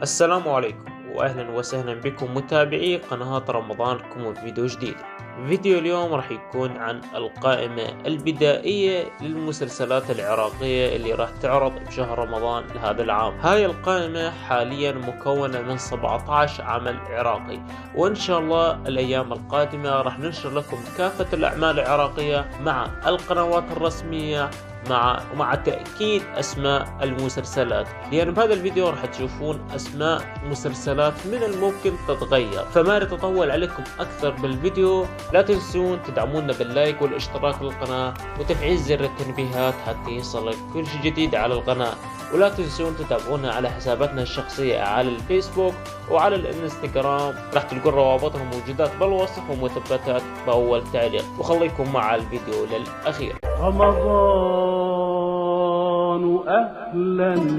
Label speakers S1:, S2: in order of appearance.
S1: السلام عليكم واهلا وسهلا بكم متابعي قناة رمضانكم وفيديو جديد. فيديو اليوم راح يكون عن القائمة البدائية للمسلسلات العراقية اللي راح تعرض بشهر رمضان لهذا العام. هاي القائمة حاليا مكونة من 17 عمل عراقي، وان شاء الله الايام القادمة راح ننشر لكم كافة الاعمال العراقية مع القنوات الرسمية ومع تأكيد أسماء المسلسلات، لأن بهذا الفيديو راح تشوفون أسماء مسلسلات من الممكن تتغير. فما أريد أطول عليكم أكثر بالفيديو، لا تنسون تدعمونا باللايك والاشتراك بالقناة وتفعيل زر التنبيهات حتى يصلك كل شيء جديد على القناة. ولا تنسون تتابعونا على حساباتنا الشخصية على الفيسبوك وعلى الانستغرام، راح تلقون روابطهم موجودات بالوصف ومثبتات بأول تعليق. وخليكم مع الفيديو للأخير.
S2: رمضان أهلا